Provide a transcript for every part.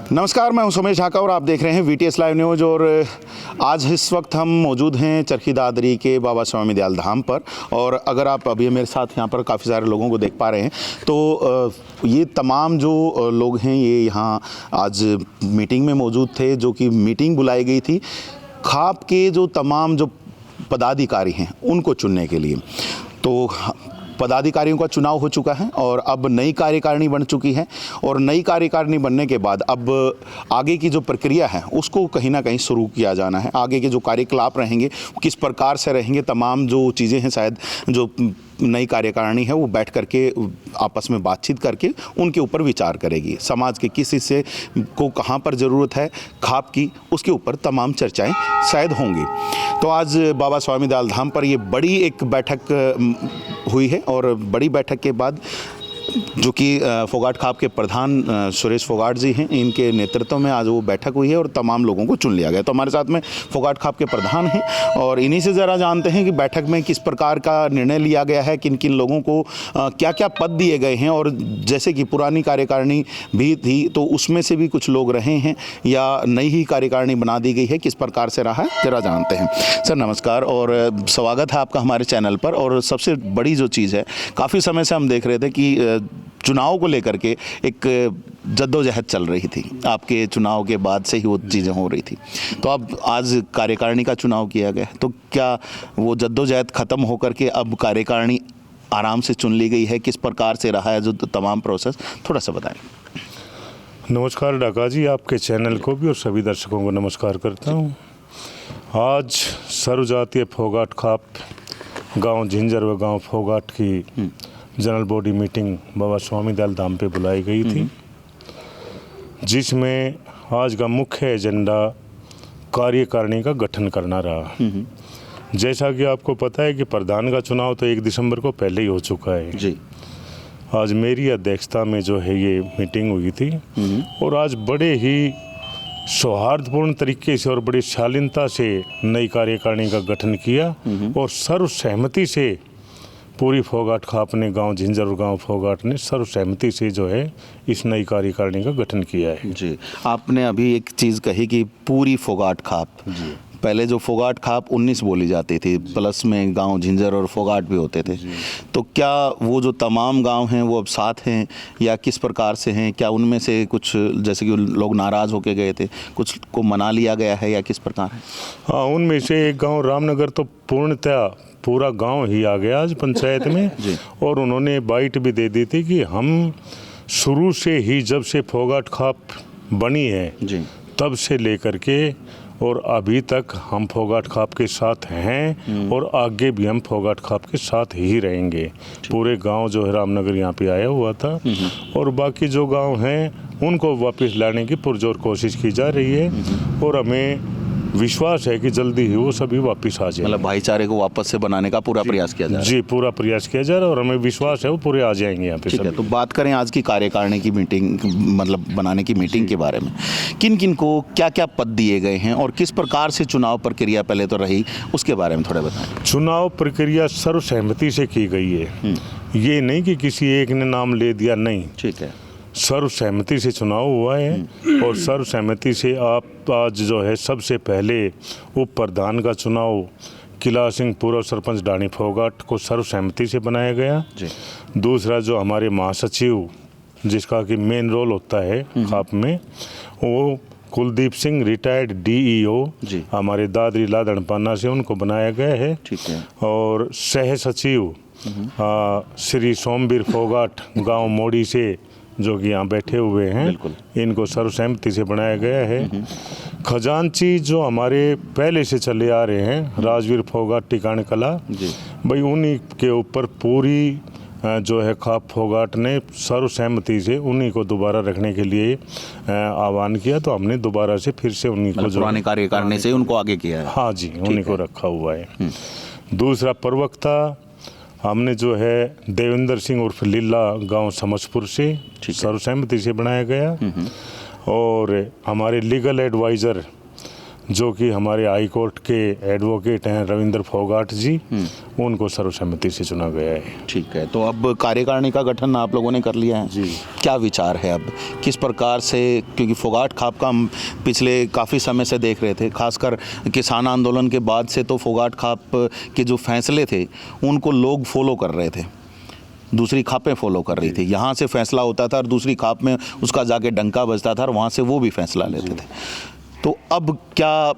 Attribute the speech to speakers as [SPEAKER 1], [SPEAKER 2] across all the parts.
[SPEAKER 1] नमस्कार, मैं हूं सुमेश ढाका और आप देख रहे हैं वीटीएस लाइव न्यूज़। और आज इस वक्त हम मौजूद हैं चरखी दादरी के बाबा स्वामी दयाल धाम पर। और अगर आप अभी मेरे साथ यहाँ पर काफ़ी सारे लोगों को देख पा रहे हैं तो ये तमाम जो लोग हैं ये यहाँ आज मीटिंग में मौजूद थे, जो कि मीटिंग बुलाई गई थी खाप के जो तमाम जो पदाधिकारी हैं उनको चुनने के लिए। तो पदाधिकारियों का चुनाव हो चुका है और अब नई कार्यकारिणी बन चुकी है। और नई कार्यकारिणी बनने के बाद अब आगे की जो प्रक्रिया है उसको कहीं ना कहीं शुरू किया जाना है। आगे के जो कार्यकलाप रहेंगे किस प्रकार से रहेंगे, तमाम जो चीज़ें हैं शायद जो नई कार्यकारिणी है वो बैठ करके आपस में बातचीत करके उनके ऊपर विचार करेगी। समाज के किस हिस्से को कहाँ पर ज़रूरत है खाप की, उसके ऊपर तमाम चर्चाएं शायद होंगी। तो आज बाबा स्वामी दयाल धाम पर ये बड़ी एक बैठक हुई है और बड़ी बैठक के बाद जो कि फोगाट खाप के प्रधान सुरेश फोगाट जी हैं, इनके नेतृत्व में आज वो बैठक हुई है और तमाम लोगों को चुन लिया गया। तो हमारे साथ में फोगाट खाप के प्रधान हैं और इन्हीं से ज़रा जानते हैं कि बैठक में किस प्रकार का निर्णय लिया गया है, किन किन लोगों को क्या क्या पद दिए गए हैं। और जैसे कि पुरानी कार्यकारिणी भी थी तो उसमें से भी कुछ लोग रहे हैं या नई ही कार्यकारिणी बना दी गई है, किस प्रकार से रहा है ज़रा जानते हैं। सर नमस्कार और स्वागत है आपका हमारे चैनल पर। और सबसे बड़ी जो चीज़ है, काफ़ी समय से हम देख रहे थे कि चुनाव को लेकर के एक जद्दोजहद चल रही थी, आपके चुनाव के बाद से ही वो चीज़ें हो रही थी। तो अब आज कार्यकारिणी का चुनाव किया गया, तो क्या वो जद्दोजहद ख़त्म होकर के अब कार्यकारिणी आराम से चुन ली गई है? किस प्रकार से रहा है जो तमाम प्रोसेस, थोड़ा सा बताएं।
[SPEAKER 2] नमस्कार ढाका जी, आपके चैनल को भी और सभी दर्शकों को नमस्कार करता हूँ। आज सर्वजातीय फोगाट खाप गांव झिंझर व गांव फोगाट की जनरल बॉडी मीटिंग बाबा स्वामी दयाल धाम पे बुलाई गई थी, जिसमें आज का मुख्य एजेंडा कार्यकारिणी का गठन करना रहा। जैसा कि आपको पता है कि प्रधान का चुनाव तो 1 दिसंबर को पहले ही हो चुका है जी। आज मेरी अध्यक्षता में जो है ये मीटिंग हुई थी और आज बड़े ही सौहार्दपूर्ण तरीके से और बड़ी शालीनता से नई कार्यकारिणी का गठन किया और सर्वसहमति से पूरी फोगाट खाप ने, गांव झिंझर और गांव फोगाट ने सर्वसहमति से जो है इस नई कार्यकारिणी का गठन किया है
[SPEAKER 1] जी। आपने अभी एक चीज़ कही कि पूरी फोगाट खाप जी। पहले जो फोगाट खाप 19 बोली जाती थी, प्लस में गांव झिंझर और फोगाट भी होते थे, तो क्या वो जो तमाम गांव हैं वो अब साथ हैं या किस प्रकार से हैं? क्या उनमें से कुछ, जैसे कि लोग नाराज़ होके गए थे, कुछ को मना लिया गया है या किस प्रकार है?
[SPEAKER 2] हाँ, उनमें से एक गाँव रामनगर तो पूर्णतः पूरा गांव ही आ गया आज पंचायत में और उन्होंने बाइट भी दे दी थी कि हम शुरू से ही, जब से फोगाट खाप बनी है जी, तब से लेकर के और अभी तक हम फोगाट खाप के साथ हैं और आगे भी हम फोगाट खाप के साथ ही रहेंगे। पूरे गांव जो है रामनगर यहाँ पे आया हुआ था और बाकी जो गांव हैं उनको वापस लाने की पुरजोर कोशिश की जा रही है और हमें विश्वास है कि जल्दी ही वो सभी वापस आ जाए।
[SPEAKER 1] मतलब भाईचारे को वापस से बनाने का पूरा प्रयास किया जा रहा है
[SPEAKER 2] जी, पूरा प्रयास किया जा रहा है और हमें विश्वास है वो पूरे आ जाएंगे यहाँ पे।
[SPEAKER 1] ठीक है, तो बात करें आज की कार्यकारिणी की मीटिंग, मतलब बनाने की मीटिंग के बारे में। किन किन को क्या क्या पद दिए गए हैं और किस प्रकार से चुनाव प्रक्रिया पहले तो रही, उसके बारे में थोड़ा बताएं।
[SPEAKER 2] चुनाव प्रक्रिया सर्वसहमति से की गई है, ये नहीं कि किसी एक ने नाम ले दिया, नहीं। ठीक है, सर्वसहमति से चुनाव हुआ है और सर्वसहमति से आप आज जो है सबसे पहले उप प्रधान का चुनाव किला सिंह पूर्व सरपंच डाणी फोगाट को सर्वसहमति से बनाया गया जी। दूसरा जो हमारे महासचिव जिसका कि मेन रोल होता है खाप में, वो कुलदीप सिंह रिटायर्ड DEO हमारे दादरी लादड़पाना से उनको बनाया गया है। ठीक है, और सह सचिव श्री सोमवीर फोगाट गाँव मोड़ी से जो कि यहाँ बैठे हुए हैं, इनको सर्वसहमति से बनाया गया है। खजांची जो हमारे पहले से चले आ रहे हैं राजवीर फोगाट टिकाण कला भाई, उन्हीं के ऊपर पूरी जो है खाप फोगाट ने सर्वसहमति से उन्हीं को दोबारा रखने के लिए आह्वान किया, तो हमने दोबारा से फिर से उन्हीं को,
[SPEAKER 1] पुराने कार्यकारिणी से उनको आगे किया है।
[SPEAKER 2] हाँ जी, उन्हीं को रखा हुआ है। दूसरा प्रवक्ता हमने जो है देवेंद्र सिंह उर्फ लीला गांव समझपुर से सर्वसहमति से बनाया गया और हमारे लीगल एडवाइज़र जो कि हमारे हाई कोर्ट के एडवोकेट हैं रविंद्र फोगाट जी, उनको सर्वसम्मति से चुना गया है।
[SPEAKER 1] ठीक है, तो अब कार्यकारिणी का गठन आप लोगों ने कर लिया है
[SPEAKER 2] जी।
[SPEAKER 1] क्या विचार है अब किस प्रकार से, क्योंकि फोगाट खाप का हम पिछले काफ़ी समय से देख रहे थे, खासकर किसान आंदोलन के बाद से तो फोगाट खाप के जो फैसले थे उनको लोग फॉलो कर रहे थे, दूसरी खापें फॉलो कर रही थी। यहाँ से फैसला होता था और दूसरी खाप में उसका जाके डंका बजता था और वहाँ से वो भी फैसला लेते थे। तो अब क्या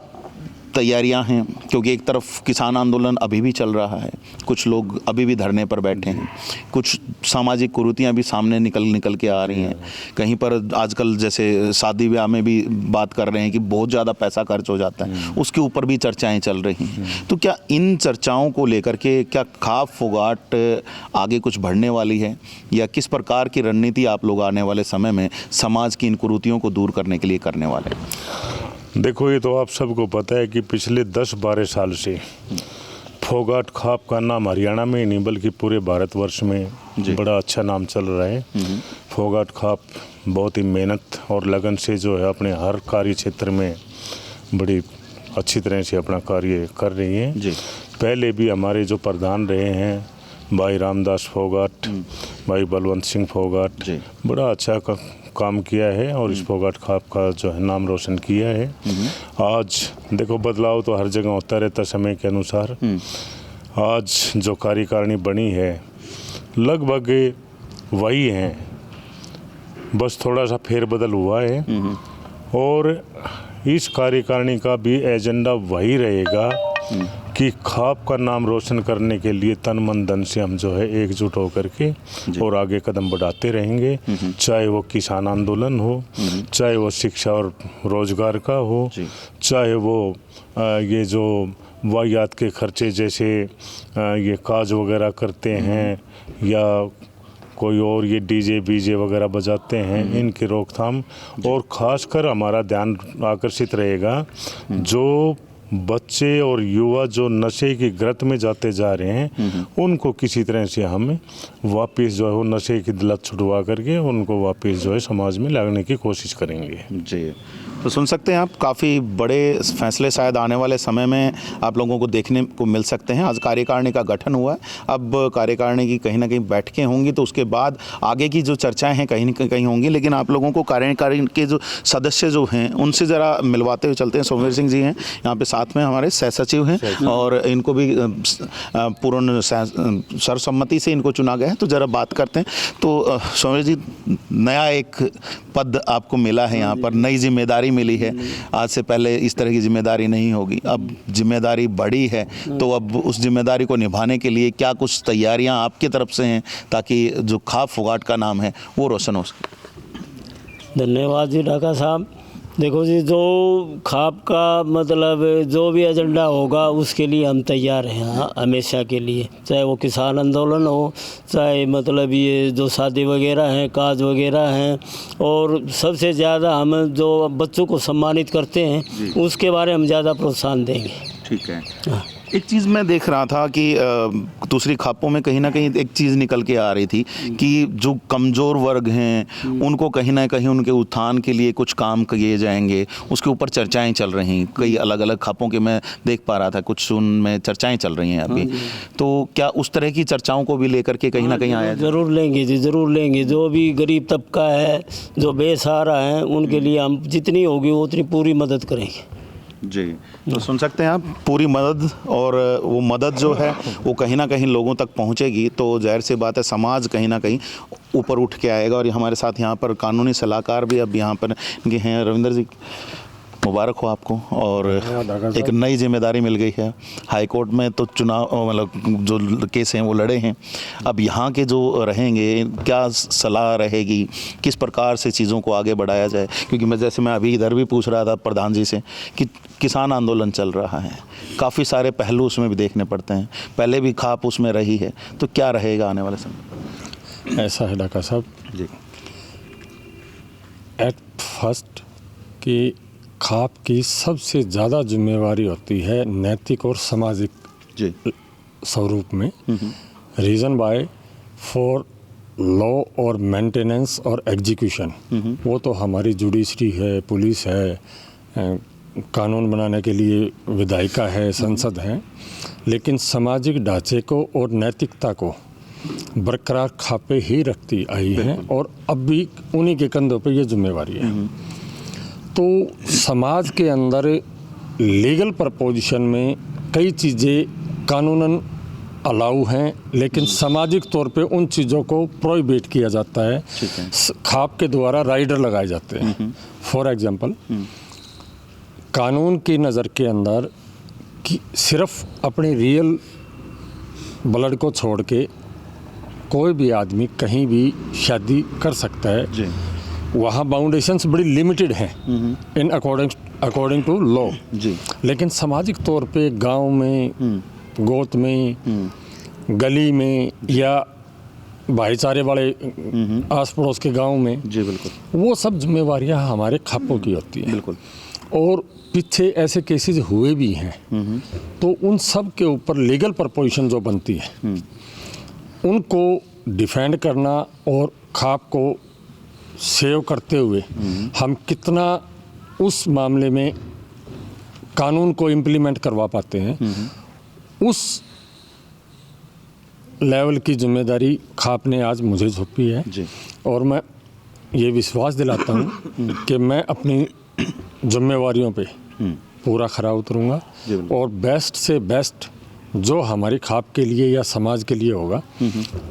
[SPEAKER 1] तैयारियां हैं, क्योंकि एक तरफ किसान आंदोलन अभी भी चल रहा है, कुछ लोग अभी भी धरने पर बैठे हैं, कुछ सामाजिक कुरीतियां भी सामने निकल के आ रही हैं। कहीं पर आजकल जैसे शादी ब्याह में भी बात कर रहे हैं कि बहुत ज़्यादा पैसा खर्च हो जाता है, उसके ऊपर भी चर्चाएं चल रही हैं। तो क्या इन चर्चाओं को लेकर के क्या खाप फोगाट आगे कुछ बढ़ने वाली है, या किस प्रकार की रणनीति आप लोग आने वाले समय में समाज की इन कुरीतियों को दूर करने के लिए करने वाले हैं?
[SPEAKER 2] देखो, ये तो आप सबको पता है कि पिछले 10-12 साल से फोगाट खाप का नाम हरियाणा में ही नहीं बल्कि पूरे भारतवर्ष में बड़ा अच्छा नाम चल रहा है। फोगाट खाप बहुत ही मेहनत और लगन से जो है अपने हर कार्य क्षेत्र में बड़ी अच्छी तरह से अपना कार्य कर रही है। पहले भी हमारे जो प्रधान रहे हैं भाई रामदास फोगाट, भाई बलवंत सिंह फोगाट, बड़ा अच्छा काम किया है और इस फोगाट खाप का जो है नाम रोशन किया है। आज देखो, बदलाव तो हर जगह होता रहता समय के अनुसार। आज जो कार्यकारिणी बनी है लगभग वही है, बस थोड़ा सा फेरबदल हुआ है और इस कार्यकारिणी का भी एजेंडा वही रहेगा कि खाप का नाम रोशन करने के लिए तन मन धन से हम जो है एकजुट होकर के और आगे कदम बढ़ाते रहेंगे। चाहे वो किसान आंदोलन हो, चाहे वो शिक्षा और रोजगार का हो, चाहे वो ये जो वाहियात के खर्चे जैसे ये काज वगैरह करते हैं या कोई और ये डीजे बीजे वगैरह बजाते हैं, इनकी रोकथाम, और ख़ासकर हमारा ध्यान आकर्षित रहेगा जो बच्चे और युवा जो नशे की ग्रत में जाते जा रहे हैं उनको किसी तरह से हम वापस जो है वो नशे की लत छुड़वा करके उनको वापस जो है समाज में लाने की कोशिश करेंगे।
[SPEAKER 1] जी, तो सुन सकते हैं आप, काफ़ी बड़े फैसले शायद आने वाले समय में आप लोगों को देखने को मिल सकते हैं। आज कार्यकारिणी का गठन हुआ है, अब कार्यकारिणी की कहीं ना कहीं बैठकें होंगी, तो उसके बाद आगे की जो चर्चाएं हैं कहीं ना कहीं होंगी। लेकिन आप लोगों को कार्यकारिणी के जो सदस्य जो हैं उनसे ज़रा मिलवाते हुए चलते हैं। सोमवीर सिंह जी हैं यहाँ पे, साथ में हमारे सह सचिव हैं और इनको भी पूर्ण सर्वसम्मति से इनको चुना गया है। तो ज़रा बात करते हैं। तो सोमवीर जी, नया एक पद आपको मिला है यहाँ पर, नई जिम्मेदारी मिली है। आज से पहले इस तरह की जिम्मेदारी नहीं होगी, अब जिम्मेदारी बड़ी है, तो अब उस जिम्मेदारी को निभाने के लिए क्या कुछ तैयारियां आपकी तरफ से हैं ताकि जो खाप फोगाट का नाम है वो रोशन हो सके?
[SPEAKER 3] धन्यवाद जी ढाका साहब। देखो जी, जो खाप का मतलब जो भी एजेंडा होगा उसके लिए हम तैयार हैं हमेशा के लिए, चाहे वो किसान आंदोलन हो, चाहे मतलब ये जो शादी वगैरह हैं, काज वगैरह हैं, और सबसे ज़्यादा हम जो बच्चों को सम्मानित करते हैं उसके बारे में हम ज़्यादा प्रोत्साहन देंगे।
[SPEAKER 1] ठीक है। एक चीज़ मैं देख रहा था कि दूसरी खापों में कहीं ना कहीं एक चीज़ निकल के आ रही थी कि जो कमज़ोर वर्ग हैं उनको कहीं ना कहीं उनके उत्थान के लिए कुछ काम किए जाएंगे, उसके ऊपर चर्चाएं चल रही। कई अलग अलग खापों के मैं देख पा रहा था, कुछ उनमें चर्चाएं चल रही हैं अभी। तो क्या उस तरह की चर्चाओं को भी लेकर के कहीं ना कहीं आया?
[SPEAKER 3] ज़रूर लेंगे जी, ज़रूर लेंगे। जो भी गरीब तबका है, जो बेसहारा है, उनके लिए हम जितनी होगी उतनी पूरी मदद करेंगे।
[SPEAKER 1] जी, तो सुन सकते हैं आप, पूरी मदद, और वो मदद जो है वो कहीं ना कहीं लोगों तक पहुंचेगी तो जाहिर सी बात है समाज कहीं ना कहीं ऊपर उठ के आएगा। और हमारे साथ यहाँ पर कानूनी सलाहकार भी अब यहाँ पर हैं। रविंद्र जी, मुबारक हो आपको, और एक नई जिम्मेदारी मिल गई है। हाई कोर्ट में तो चुनाव मतलब जो केस हैं वो लड़े हैं, अब यहाँ के जो रहेंगे, क्या सलाह रहेगी, किस प्रकार से चीज़ों को आगे बढ़ाया जाए? क्योंकि मैं अभी इधर भी पूछ रहा था प्रधान जी से कि किसान आंदोलन चल रहा है, काफ़ी सारे पहलू उसमें भी देखने पड़ते हैं, पहले भी खाप उसमें रही है, तो क्या रहेगा आने वाले समय?
[SPEAKER 4] ऐसा है ढाका साहब
[SPEAKER 1] जी,
[SPEAKER 4] एट फर्स्ट कि खाप की सबसे ज़्यादा जिम्मेवारी होती है नैतिक और सामाजिक
[SPEAKER 1] जी
[SPEAKER 4] स्वरूप में। रीज़न बाय फॉर लॉ और मेंटेनेंस और एग्जीक्यूशन, वो तो हमारी जुडिशरी है, पुलिस है, कानून बनाने के लिए विधायिका है, संसद है, लेकिन सामाजिक ढांचे को और नैतिकता को बरकरार खापे ही रखती आई है और अब भी उन्हीं के कंधों पे ये जिम्मेवारी है। तो समाज के अंदर लीगल प्रपोजिशन में कई चीज़ें कानूनन अलाउ हैं, लेकिन सामाजिक तौर पे उन चीज़ों को प्रोहिबिट किया जाता है। खाप के द्वारा राइडर लगाए जाते हैं। फॉर एग्जांपल, कानून की नज़र के अंदर कि सिर्फ अपने रियल ब्लड को छोड़ के कोई भी आदमी कहीं भी शादी कर सकता है जी। वहाँ बाउंडेशंस बड़ी लिमिटेड हैं इन अकॉर्डिंग टू लॉ जी। लेकिन सामाजिक तौर पे गांव में, गोत में, गली में या भाईचारे वाले आस पड़ोस के गांव में जी, बिल्कुल, वो सब जिम्मेवारियां हमारे खापों की होती हैं। बिल्कुल। और पीछे ऐसे केसेस हुए भी हैं, तो उन सब के ऊपर लीगल प्रपोजिशन जो बनती है उनको डिफेंड करना और खाप को सेव करते हुए हम कितना उस मामले में कानून को इम्प्लीमेंट करवा पाते हैं, उस लेवल की जिम्मेदारी खाप ने आज मुझे सौंपी है जी। और मैं ये विश्वास दिलाता हूँ कि मैं अपनी जिम्मेवारियों पे पूरा खरा उतरूँगा और बेस्ट से बेस्ट जो हमारी खाप के लिए या समाज के लिए होगा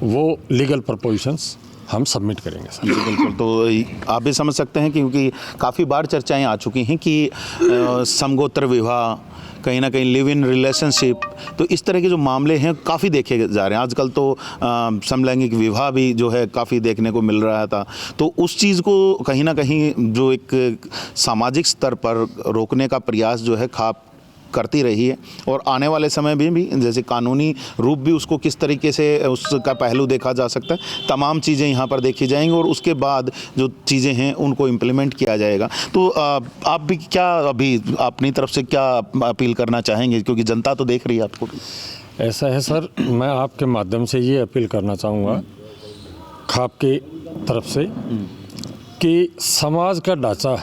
[SPEAKER 4] वो लीगल प्रपोजिशंस हम सबमिट करेंगे सर।
[SPEAKER 1] बिल्कुल। तो आप भी समझ सकते हैं क्योंकि काफ़ी बार चर्चाएं आ चुकी हैं कि समगोत्र विवाह, कहीं ना कहीं लिव इन रिलेशनशिप, तो इस तरह के जो मामले हैं काफ़ी देखे जा रहे हैं। आजकल तो समलैंगिक विवाह भी जो है काफ़ी देखने को मिल रहा था। तो उस चीज़ को कहीं ना कहीं जो एक सामाजिक स्तर पर रोकने का प्रयास जो है खाप करती रही है और आने वाले समय में भी जैसे कानूनी रूप भी उसको किस तरीके से उसका पहलू देखा जा सकता है, तमाम चीज़ें यहाँ पर देखी जाएंगी और उसके बाद जो चीज़ें हैं उनको इम्प्लीमेंट किया जाएगा। तो आप भी क्या अभी अपनी तरफ से क्या अपील करना चाहेंगे, क्योंकि जनता तो देख रही है आपको भी?
[SPEAKER 4] ऐसा है सर, मैं आपके माध्यम से ये अपील करना चाहूँगा खाप के तरफ से कि समाज का ढांचा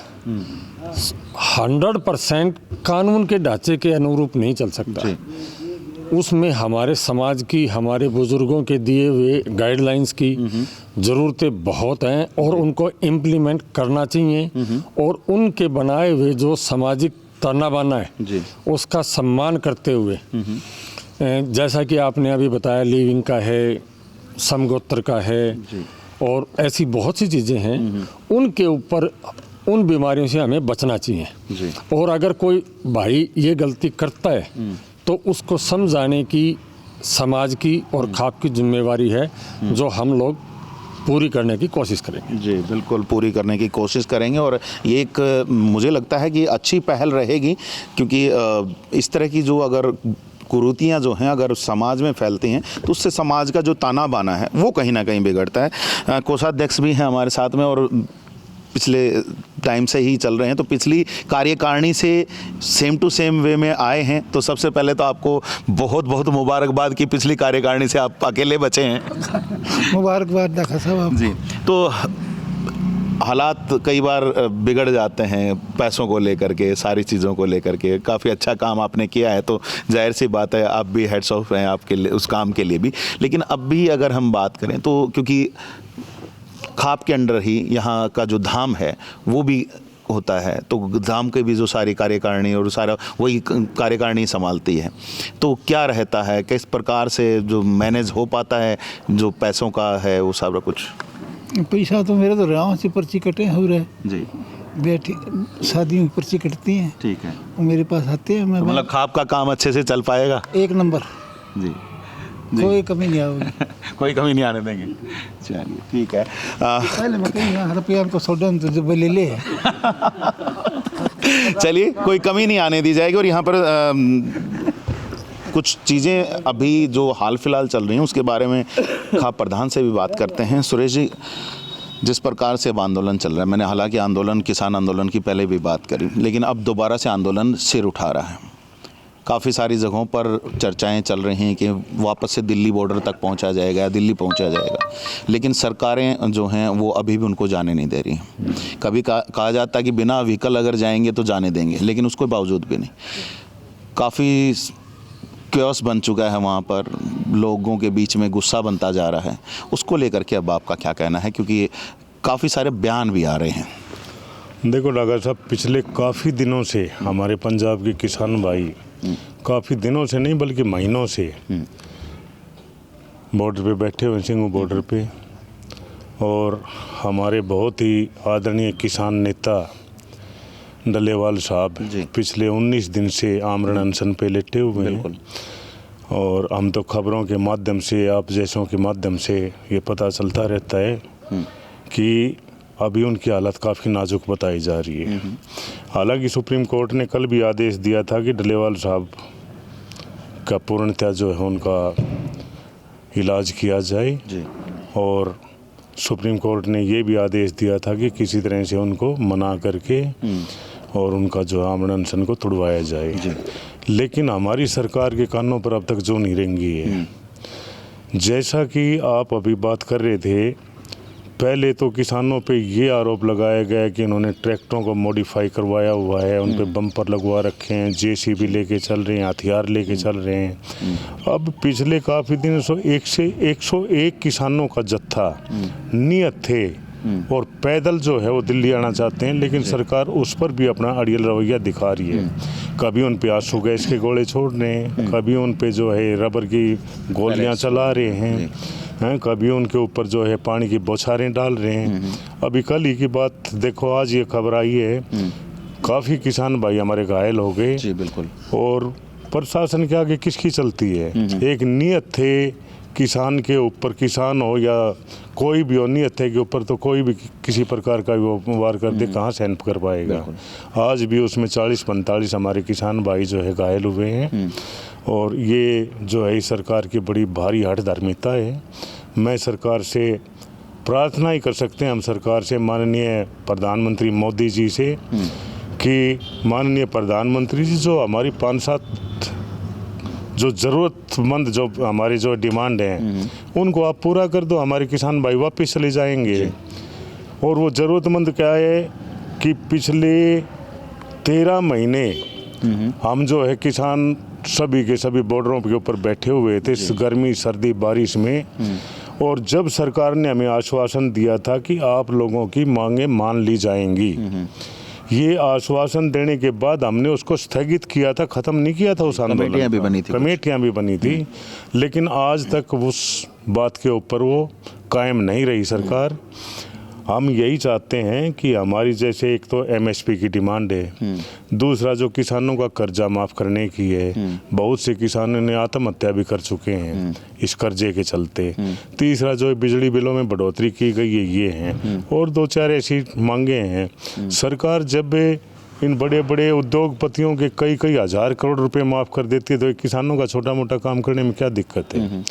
[SPEAKER 4] 100% कानून के ढांचे के अनुरूप नहीं चल सकता। उसमें हमारे समाज की, हमारे बुजुर्गों के दिए हुए गाइडलाइंस की ज़रूरतें बहुत हैं और उनको इम्प्लीमेंट करना चाहिए और उनके बनाए हुए जो सामाजिक ताना बाना है उसका सम्मान करते हुए, जैसा कि आपने अभी बताया लिविंग का है, समगोत्र का है और ऐसी बहुत सी चीज़ें हैं, उनके ऊपर उन बीमारियों से हमें बचना चाहिए जी। और अगर कोई भाई ये गलती करता है तो उसको समझाने की समाज की और खाप की जिम्मेवारी है जो हम लोग पूरी करने की कोशिश करेंगे
[SPEAKER 1] जी। बिल्कुल पूरी करने की कोशिश करेंगे और ये एक मुझे लगता है कि अच्छी पहल रहेगी, क्योंकि इस तरह की जो अगर कुरीतियाँ जो हैं अगर समाज में फैलती हैं तो उससे समाज का जो ताना बाना है वो कहीं ना कहीं बिगड़ता है। कोषाध्यक्ष भी हैं हमारे साथ में और पिछले टाइम से ही चल रहे हैं, तो पिछली कार्यकारिणी से सेम टू सेम वे में आए हैं। तो सबसे पहले तो आपको बहुत बहुत मुबारकबाद कि पिछली कार्यकारिणी से आप अकेले बचे हैं।
[SPEAKER 5] मुबारकबाद देखा साहब
[SPEAKER 1] जी। तो हालात कई बार बिगड़ जाते हैं पैसों को लेकर के, सारी चीज़ों को लेकर के। काफ़ी अच्छा काम आपने किया है तो जाहिर सी बात है आप भी हेड्स ऑफ हैं आपके लिए, उस काम के लिए भी। लेकिन अब भी अगर हम बात करें तो क्योंकि खाप के अंडर ही यहाँ का जो धाम है वो भी होता है, तो धाम के भी जो सारी कार्यकारिणी और सारा वही कार्यकारिणी संभालती है, तो क्या रहता है, किस प्रकार से जो मैनेज हो पाता है जो पैसों का है वो सारा कुछ?
[SPEAKER 5] पैसा तो मेरे तो राह से पर्ची कटे हो रहे
[SPEAKER 1] जी।
[SPEAKER 5] बेटी शादी में पर्ची कटती हैं, ठीक है, वो मेरे पास आते हैं। मैं
[SPEAKER 1] तो मतलब खाप का काम अच्छे से चल पाएगा?
[SPEAKER 5] एक नंबर
[SPEAKER 1] जी,
[SPEAKER 5] कोई कमी नहीं आएगी।
[SPEAKER 1] कोई कमी नहीं आने देंगे। चलिए ठीक है।
[SPEAKER 5] पहले मैं कहीं यहाँ रुपया को सोडन तो जब ले ले
[SPEAKER 1] चलिए कोई कमी नहीं आने दी जाएगी। और यहाँ पर कुछ चीज़ें अभी जो हाल फिलहाल चल रही हैं उसके बारे में खाप प्रधान से भी बात करते हैं। सुरेश जी, जिस प्रकार से अब आंदोलन चल रहा है, मैंने हालांकि आंदोलन, किसान आंदोलन की पहले भी बात करी, लेकिन अब दोबारा से आंदोलन सिर उठा रहा है। काफ़ी सारी जगहों पर चर्चाएं चल रही हैं कि वापस से दिल्ली बॉर्डर तक पहुंचा जाएगा, दिल्ली पहुंचा जाएगा, लेकिन सरकारें जो हैं वो अभी भी उनको जाने नहीं दे रही हैं। कभी कहा जाता है कि बिना व्हीकल अगर जाएंगे तो जाने देंगे, लेकिन उसके बावजूद भी नहीं। काफ़ी क्योस बन चुका है वहाँ पर, लोगों के बीच में गुस्सा बनता जा रहा है। उसको लेकर के अब आपका क्या कहना है, क्योंकि काफ़ी सारे बयान भी आ रहे हैं।
[SPEAKER 2] देखो डॉक्टर साहब, पिछले काफ़ी दिनों से हमारे पंजाब के किसान भाई, काफ़ी दिनों से नहीं बल्कि महीनों से बॉर्डर पे बैठे हुए, सिंघू बॉर्डर पे, और हमारे बहुत ही आदरणीय किसान नेता डल्लेवाल साहब पिछले 19 दिन से आमरण अनशन पे लेटे हुए हैं। और हम तो खबरों के माध्यम से, आप जैसों के माध्यम से ये पता चलता रहता है कि अभी उनकी हालत काफ़ी नाजुक बताई जा रही है। हालांकि सुप्रीम कोर्ट ने कल भी आदेश दिया था कि डल्लेवाल साहब का पूर्णतः जो है उनका इलाज किया जाए, और सुप्रीम कोर्ट ने ये भी आदेश दिया था कि किसी तरह से उनको मना करके और उनका जो आमरण अनशन को तुड़वाया जाए। लेकिन हमारी सरकार के कानों पर अब तक जो नहीं रेंगी है। जैसा कि आप अभी बात कर रहे थे, पहले तो किसानों पे ये आरोप लगाया गया कि इन्होंने ट्रैक्टरों को मॉडिफाई करवाया हुआ है, उन पे बम्पर लगवा रखे हैं, जेसीबी लेके चल रहे हैं, हथियार लेके चल रहे हैं। अब पिछले काफ़ी दिनों से 101 किसानों का जत्था नियत थे और पैदल जो है वो दिल्ली आना चाहते हैं, लेकिन सरकार उस पर भी अपना अड़ियल रवैया दिखा रही है। कभी उन पे आंसू गैस के गोले छोड़ रहे हैं, कभी उन पे जो है रबर की गोलियां चला रहे हैं, कभी उनके ऊपर जो है पानी की बौछारें डाल रहे हैं। अभी कल ही की बात देखो, आज ये खबर आई है, काफ़ी किसान भाई हमारे घायल हो गए।
[SPEAKER 1] जी बिल्कुल।
[SPEAKER 2] और प्रशासन के आगे किसकी चलती है? एक नियत थे किसान के ऊपर, किसान हो या कोई भी हो, नियत है के ऊपर तो कोई भी किसी प्रकार का वो वार कर दे, कहाँ सहन कर पाएगा। आज भी उसमें 40-45 हमारे किसान भाई जो है घायल हुए हैं। और ये जो है सरकार की बड़ी भारी हठधर्मिता है। मैं सरकार से प्रार्थना ही कर सकते हैं, हम सरकार से, माननीय प्रधानमंत्री मोदी जी से, कि माननीय प्रधानमंत्री जी जो हमारी 5-7 जो ज़रूरतमंद जो हमारी जो डिमांड है उनको आप पूरा कर दो, हमारे किसान भाई वापस चले जाएंगे। और वो ज़रूरतमंद क्या है कि पिछले 13 महीने हम जो है किसान सभी के सभी बॉर्डरों के ऊपर बैठे हुए थे, गर्मी सर्दी बारिश में। और जब सरकार ने हमें आश्वासन दिया था कि आप लोगों की मांगें मान ली जाएंगी, ये आश्वासन देने के बाद हमने उसको स्थगित किया था, ख़त्म नहीं किया था उस आंदोलन।
[SPEAKER 1] कमेटियां भी बनी थी,
[SPEAKER 2] लेकिन आज तक उस बात के ऊपर वो कायम नहीं रही सरकार। हम यही चाहते हैं कि हमारी जैसे एक तो एमएसपी की डिमांड है, दूसरा जो किसानों का कर्जा माफ़ करने की है, बहुत से किसानों ने आत्महत्या भी कर चुके हैं इस कर्जे के चलते, तीसरा जो बिजली बिलों में बढ़ोतरी की गई है ये हैं, और 2-4 ऐसी मांगे हैं। सरकार जब इन बड़े बड़े उद्योगपतियों के कई हज़ार करोड़ रुपए माफ़ कर देती है, तो किसानों का छोटा मोटा काम करने में क्या दिक्कत है।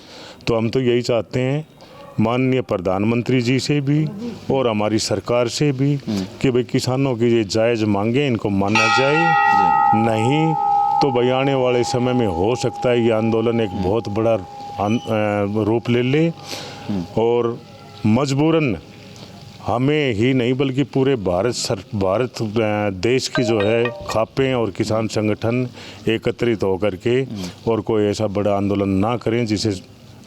[SPEAKER 2] तो हम तो यही चाहते हैं माननीय प्रधानमंत्री जी से भी और हमारी सरकार से भी कि भाई किसानों की ये जायज़ मांगे इनको माना जाए, नहीं तो भाई आने वाले समय में हो सकता है ये आंदोलन एक बहुत बड़ा रूप ले ले, और मजबूरन हमें ही नहीं बल्कि पूरे भारत देश की जो है खापें और किसान संगठन एकत्रित होकर के और कोई ऐसा बड़ा आंदोलन ना करें जिसे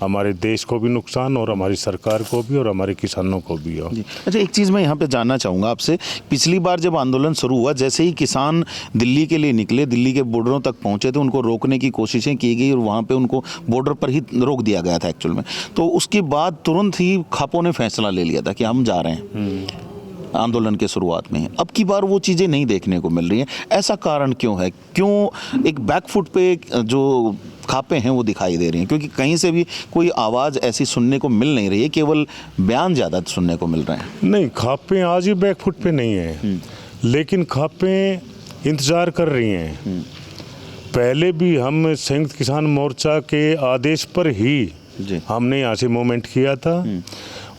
[SPEAKER 2] हमारे देश को भी नुकसान और हमारी सरकार को भी और हमारे किसानों को भी हो।
[SPEAKER 1] अच्छा, एक चीज़ मैं यहाँ पे जानना चाहूँगा आपसे, पिछली बार जब आंदोलन शुरू हुआ, जैसे ही किसान दिल्ली के लिए निकले, दिल्ली के बॉर्डरों तक पहुँचे थे, उनको रोकने की कोशिशें की गई और वहाँ पे उनको बॉर्डर पर ही रोक दिया गया था एक्चुअल में। तो उसके बाद तुरंत ही खापों ने फैसला ले लिया था कि हम जा रहे हैं आंदोलन के शुरुआत में। अब की बार वो चीज़ें नहीं देखने को मिल रही हैं, ऐसा कारण क्यों है? क्यों एक बैकफुट पे जो खापे हैं वो दिखाई दे रही हैं? क्योंकि कहीं से भी कोई आवाज़ ऐसी सुनने को मिल नहीं रही है, केवल बयान ज़्यादा सुनने को मिल रहे हैं।
[SPEAKER 2] नहीं, खापे आज ही बैकफुट पे नहीं है, लेकिन खापे इंतज़ार कर रही हैं। पहले भी हम संयुक्त किसान मोर्चा के आदेश पर ही हमने यहाँ से मूवमेंट किया था,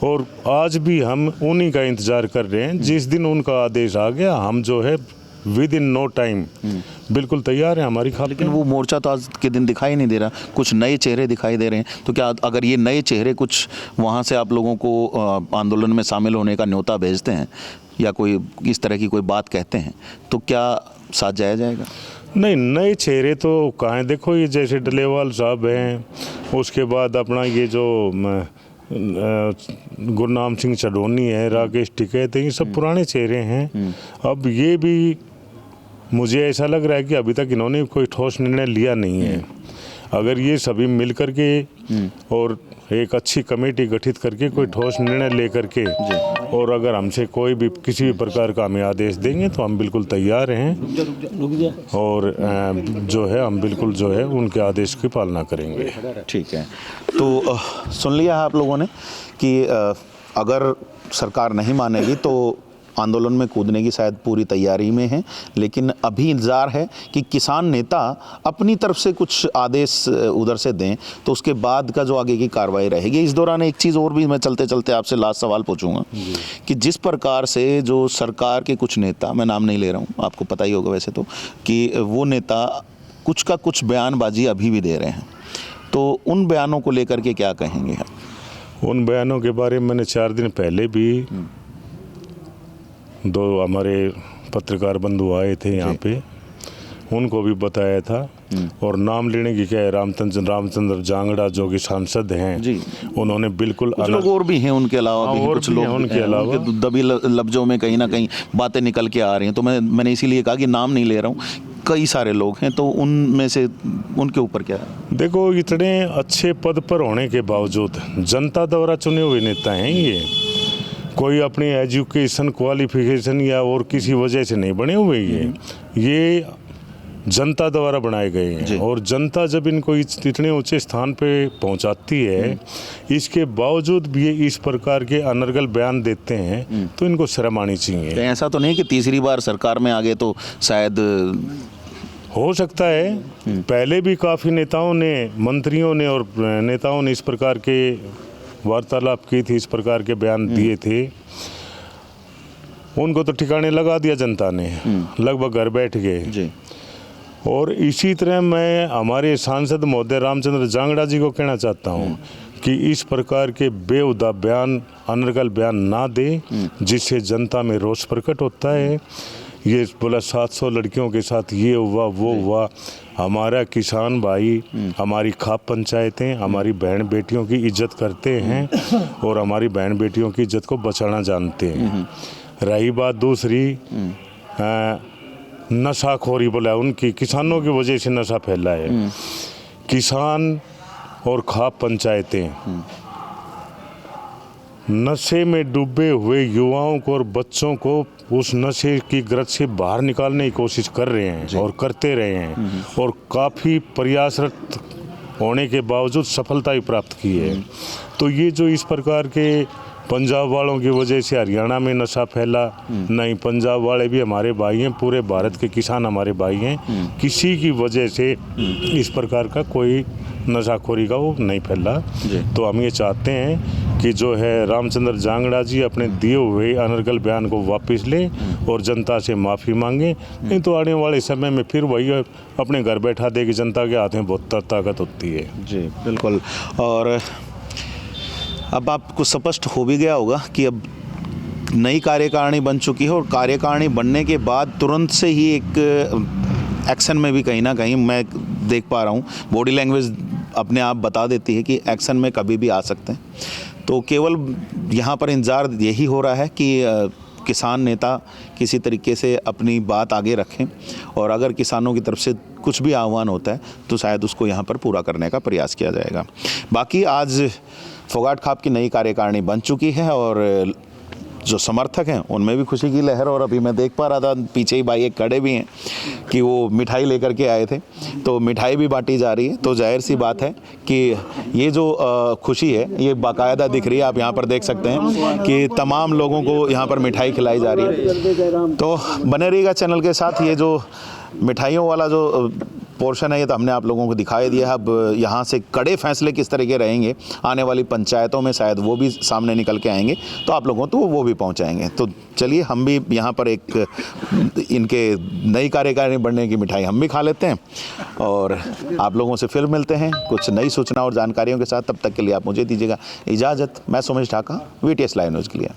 [SPEAKER 2] और आज भी हम उन्हीं का इंतज़ार कर रहे हैं। जिस दिन उनका आदेश आ गया हम जो है विद इन नो टाइम बिल्कुल तैयार है हमारी खाप।
[SPEAKER 1] लेकिन वो मोर्चा तो आज के दिन दिखाई नहीं दे रहा, कुछ नए चेहरे दिखाई दे रहे हैं। तो क्या अगर ये नए चेहरे कुछ वहाँ से आप लोगों को आंदोलन में शामिल होने का न्योता भेजते हैं या कोई इस तरह की कोई बात कहते हैं तो क्या साथ जाया जाएगा?
[SPEAKER 2] नहीं, नए चेहरे तो कहाँ, देखो ये जैसे डलेवाल साहब हैं, उसके बाद अपना ये जो गुरनाम सिंह चढ़ोनी है, राकेश टिकैत है, ये सब पुराने चेहरे हैं। अब ये भी मुझे ऐसा लग रहा है कि अभी तक इन्होंने कोई ठोस निर्णय लिया नहीं है। अगर ये सभी मिल करके और एक अच्छी कमेटी गठित करके कोई ठोस निर्णय ले करके और अगर हमसे कोई भी किसी भी प्रकार का हमें आदेश देंगे तो हम बिल्कुल तैयार हैं और जो है हम बिल्कुल जो है उनके आदेश की पालना करेंगे।
[SPEAKER 1] ठीक है, तो सुन लिया है आप लोगों ने कि अगर सरकार नहीं मानेगी तो आंदोलन में कूदने की शायद पूरी तैयारी में है, लेकिन अभी इंतज़ार है कि किसान नेता अपनी तरफ से कुछ आदेश उधर से दें तो उसके बाद का जो आगे की कार्रवाई रहेगी। इस दौरान एक चीज़ और भी मैं चलते चलते आपसे लास्ट सवाल पूछूंगा कि जिस प्रकार से जो सरकार के कुछ नेता, मैं नाम नहीं ले रहा हूँ, आपको पता ही होगा वैसे तो, कि वो नेता कुछ का कुछ बयानबाजी अभी भी दे रहे हैं, तो उन बयानों को लेकर के क्या कहेंगे आप?
[SPEAKER 2] उन बयानों के बारे में मैंने 4 दिन पहले भी 2 हमारे पत्रकार बंधु आए थे यहाँ पे, उनको भी बताया था। और नाम लेने की क्या है, रामचंद्र जांगड़ा जो कि सांसद हैं, उन्होंने बिल्कुल
[SPEAKER 1] कुछ लोग और भी हैं उनके अलावा भी, कुछ लोग
[SPEAKER 2] उनके अलावा
[SPEAKER 1] दबी लफ्जों में कहीं ना कहीं बातें निकल के आ रही हैं, तो मैंने इसीलिए कहा कि नाम नहीं ले रहा हूँ, कई सारे लोग हैं, तो उनमें से उनके ऊपर क्या है?
[SPEAKER 2] देखो, इतने अच्छे पद पर होने के बावजूद जनता द्वारा चुने हुए नेता हैं ये, कोई अपनी एजुकेशन क्वालिफिकेशन या और किसी वजह से नहीं बने हुए, ये जनता द्वारा बनाए गए हैं। और जनता जब इनको इतने ऊंचे स्थान पे पहुंचाती है, इसके बावजूद भी ये इस प्रकार के अनर्गल बयान देते हैं, तो इनको शर्म आनी चाहिए।
[SPEAKER 1] तो ऐसा तो नहीं कि तीसरी बार सरकार में आ गए तो शायद
[SPEAKER 2] हो सकता है, पहले भी काफ़ी नेताओं ने, मंत्रियों ने और नेताओं ने इस प्रकार के वार्तालाप की थी, इस प्रकार के बयान दिए थे, उनको तो ठिकाने लगा दिया जनता ने, लगभग घर बैठ गए। और इसी तरह मैं हमारे सांसद महोदय रामचंद्र जांगड़ा जी को कहना चाहता हूँ कि इस प्रकार के बेहुदा बयान, अनर्गल बयान ना दे, जिससे जनता में रोष प्रकट होता है। ये बोला 700 लड़कियों के साथ ये हुआ वो हुआ, हमारा किसान भाई, हमारी खाप पंचायतें हमारी बहन बेटियों की इज्जत करते हैं और हमारी बहन बेटियों की इज्जत को बचाना जानते हैं। रही बात दूसरी, नशाखोरी, बोला उनकी किसानों की वजह से नशा फैला है। किसान और खाप पंचायतें नशे में डूबे हुए युवाओं को और बच्चों को उस नशे की ग्रत से बाहर निकालने की कोशिश कर रहे हैं और करते रहे हैं, और काफ़ी प्रयासरत होने के बावजूद सफलता ही प्राप्त की है। तो ये जो इस प्रकार के पंजाब वालों की वजह से हरियाणा में नशा फैला, नहीं, पंजाब वाले भी हमारे भाई हैं, पूरे भारत के किसान हमारे भाई हैं, किसी की वजह से इस प्रकार का कोई नशाखोरी का वो नहीं फैला। तो हम ये चाहते हैं कि जो है रामचंद्र जांगड़ा जी अपने दिए हुए अनर्गल बयान को वापस लें और जनता से माफ़ी मांगें, नहीं तो आने वाले समय में फिर वही अपने घर बैठा देगी, जनता के हाथ में बहुत ताकत होती है।
[SPEAKER 1] जी बिल्कुल। और अब आपको स्पष्ट हो भी गया होगा कि अब नई कार्यकारिणी बन चुकी है और कार्यकारिणी बनने के बाद तुरंत से ही एक एक्शन में भी कहीं ना कहीं मैं देख पा रहा हूँ, बॉडी लैंग्वेज अपने आप बता देती है कि एक्शन में कभी भी आ सकते हैं। तो केवल यहाँ पर इंतज़ार यही हो रहा है कि किसान नेता किसी तरीके से अपनी बात आगे रखें और अगर किसानों की तरफ से कुछ भी आह्वान होता है तो शायद उसको यहाँ पर पूरा करने का प्रयास किया जाएगा। बाकी आज फोगाट खाप की नई कार्यकारिणी बन चुकी है और जो समर्थक हैं उनमें भी खुशी की लहर, और अभी मैं देख पा रहा था पीछे ही भाई एक खड़े भी हैं कि वो मिठाई लेकर के आए थे, तो मिठाई भी बांटी जा रही है। तो जाहिर सी बात है कि ये जो खुशी है ये बाकायदा दिख रही है, आप यहाँ पर देख सकते हैं कि तमाम लोगों को यहाँ पर मिठाई खिलाई जा रही है। तो बने रहिएगा चैनल के साथ, ये जो मिठाइयों वाला जो पोर्शन है ये तो हमने आप लोगों को दिखाई दिया है। अब यहाँ से कड़े फैसले किस तरह के रहेंगे आने वाली पंचायतों में, शायद वो भी सामने निकल के आएंगे तो आप लोगों तो वो भी पहुँचाएंगे। तो चलिए हम भी यहाँ पर एक इनके नई कार्यकारिणी बनने की मिठाई हम भी खा लेते हैं और आप लोगों से फिर मिलते हैं कुछ नई सूचना और जानकारियों के साथ। तब तक के लिए आप मुझे दीजिएगा इजाज़त। मैं Sumesh Dhaka, VTS live news के लिए।